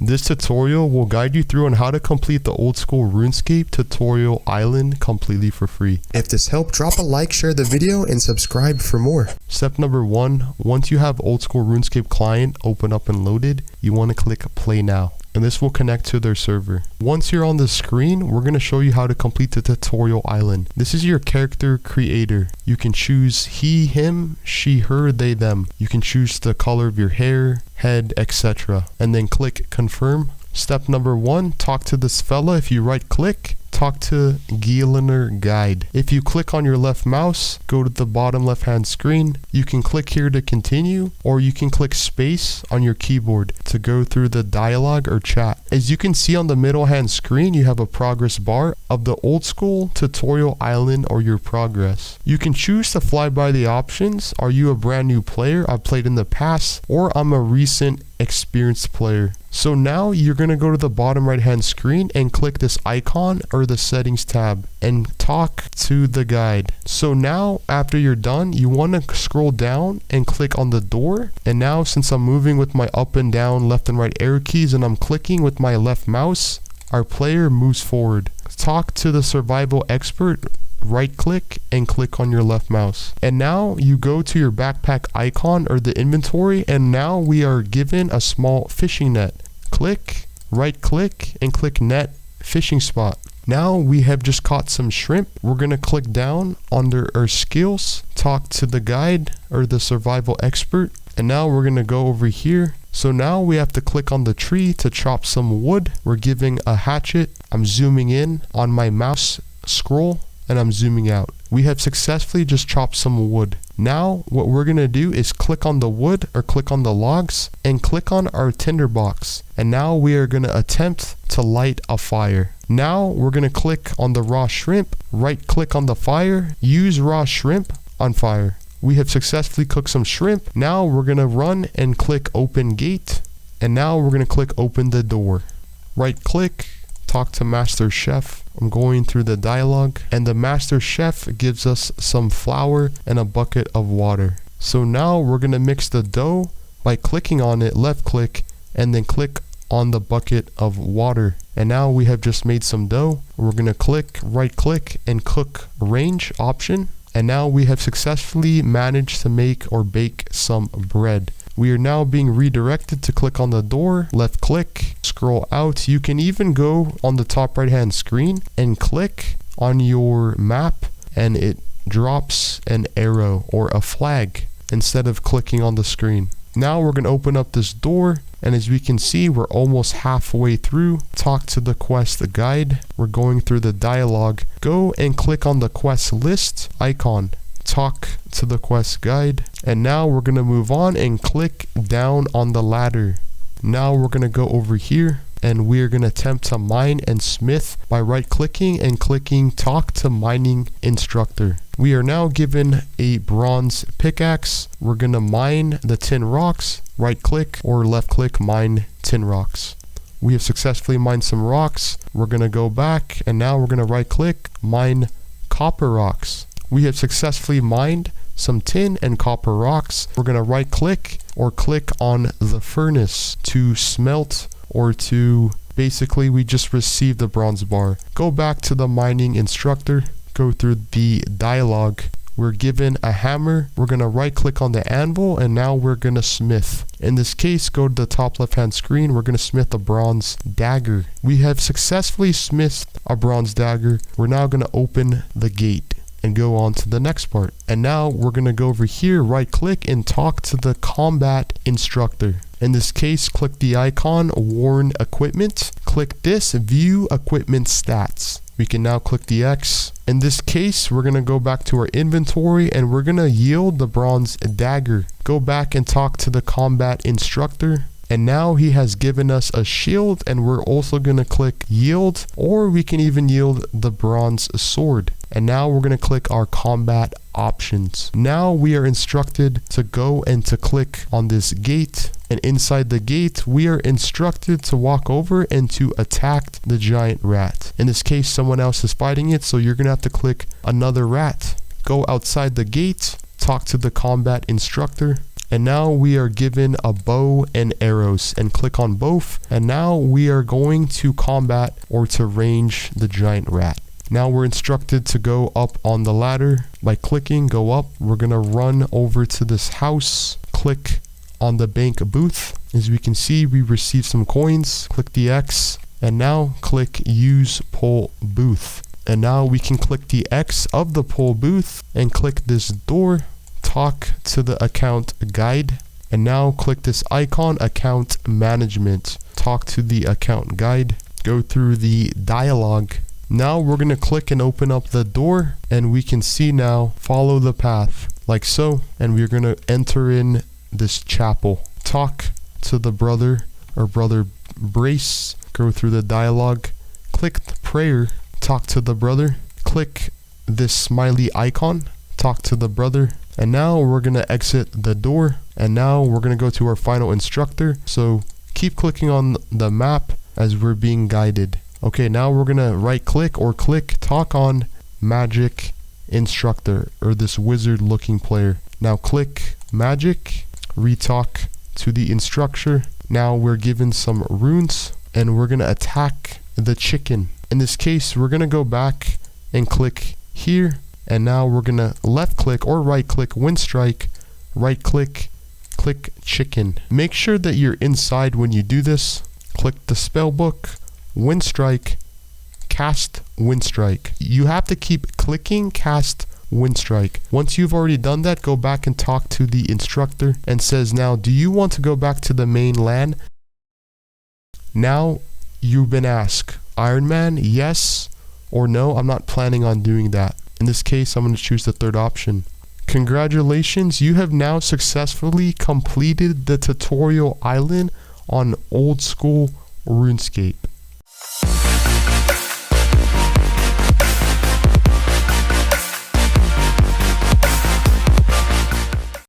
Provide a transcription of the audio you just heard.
This tutorial will guide you through on how to complete the old school RuneScape tutorial island completely for free. If this helped, drop a like, share the video, and subscribe for more. Step number 1, once you have old school RuneScape client open up and loaded, you want to click play now. And this will connect to their server. Once you're on the screen, we're going to show you how to complete the tutorial island. This is your character creator. You can choose he, him, she, her, they, them. You can choose the color of your hair, head, etc. And then click confirm. Step number 1, talk to this fella. If you right click, talk to Gieeliner Guide. If you click on your left mouse, go to the bottom left hand screen. You can click here to continue, or you can click space on your keyboard to go through the dialogue or chat. As you can see on the middle hand screen, you have a progress bar of the old school tutorial island or your progress. You can choose to fly by the options. Are you a brand new player? I've played in the past, or I'm a recent experienced player. So now you're going to go to the bottom right hand screen and click this icon or the settings tab and talk to the guide. So now after you're done, you want to scroll down and click on the door. And now since I'm moving with my up and down, left and right arrow keys, and I'm clicking with my left mouse, our player moves forward. Talk to the survival expert. Right click and click on your left mouse, and now you go to your backpack icon or the inventory, and now we are given a small fishing net. Click, right click, and click net fishing spot. Now we have just caught some shrimp. We're going to click down under our skills, talk to the guide or the survival expert, and now we're going to go over here. So now we have to click on the tree to chop some wood. We're giving a hatchet. I'm zooming in on my mouse scroll, and I'm zooming out. We have successfully just chopped some wood. Now what we're going to do is click on the wood or click on the logs and click on our tinderbox. And now we are going to attempt to light a fire. Now we're going to click on the raw shrimp, right click on the fire, use raw shrimp on fire. We have successfully cooked some shrimp. Now we're going to run and click open gate. And now we're going to click open the door. Right click, talk to master chef. I'm going through the dialogue, and the master chef gives us some flour and a bucket of water. So now we're going to mix the dough by clicking on it, left click, and then click on the bucket of water. And now we have just made some dough. We're going to click, right click, and cook range option. And now we have successfully managed to make or bake some bread. We are now being redirected to click on the door, left click, scroll out. You can even go on the top right hand screen and click on your map, and it drops an arrow or a flag instead of clicking on the screen. Now we're going to open up this door, and as we can see, we're almost halfway through. Talk to the quest guide. We're going through the dialogue. Go and click on the quest list icon. Talk to the quest guide, and now we're going to move on and click down on the ladder. Now we're going to go over here, and we're going to attempt to mine and smith by right clicking and clicking talk to mining instructor. We are now given a bronze pickaxe. We're going to mine the tin rocks, right click or left click mine tin rocks. We have successfully mined some rocks. We're going to go back, and now we're going to right click mine copper rocks. We have successfully mined some tin and copper rocks. We're going to right click or click on the furnace to smelt, or to basically we just received the bronze bar. Go back to the mining instructor, go through the dialogue. We're given a hammer. We're going to right click on the anvil, and now we're going to smith. In this case, go to the top left hand screen. We're going to smith a bronze dagger. We have successfully smithed a bronze dagger. We're now going to open the gate and go on to the next part. And now we're going to go over here, right click, and talk to the combat instructor. In this case, click the icon worn equipment. Click this view equipment stats. We can now click the X. In this case, we're going to go back to our inventory, and we're going to yield the bronze dagger. Go back and talk to the combat instructor. And now he has given us a shield, and we're also going to click yield, or we can even yield the bronze sword. And now we're going to click our combat options. Now we are instructed to go and to click on this gate, and inside the gate we are instructed to walk over and to attack the giant rat. In this case, someone else is fighting it, so you're going to have to click another rat. Go outside the gate, talk to the combat instructor, And now we are given a bow and arrows, and click on both. And now we are going to combat or to range the giant rat. Now we're instructed to go up on the ladder by clicking, go up. We're gonna run over to this house, click on the bank booth. As we can see, we received some coins. Click the X, and now click use poll booth. And now we can click the X of the poll booth and click this door, talk to the account guide. And now click this icon, account management, talk to the account guide, go through the dialogue. Now we're going to click and open up the door, and we can see now, follow the path like so. And we're going to enter in this chapel, talk to the brother or brother Brace, go through the dialogue, click the prayer, talk to the brother, click this smiley icon, talk to the brother. And now we're going to exit the door, and now we're going to go to our final instructor. So keep clicking on the map as we're being guided. Okay, now we're going to right click or click talk on magic instructor, or this wizard looking player. Now click magic, retalk to the instructor. Now we're given some runes, and we're going to attack the chicken. In this case, we're going to go back and click here. And now we're going to left click or right click wind strike, right click, click chicken. Make sure that you're inside when you do this. Click the spell book, wind strike, cast wind strike. You have to keep clicking cast wind strike. Once you've already done that, go back and talk to the instructor, and says, now, do you want to go back to the main LAN? Now you've been asked, Iron Man, yes or no, I'm not planning on doing that. In this case, I'm going to choose the third option. Congratulations, you have now successfully completed the tutorial island on old school RuneScape.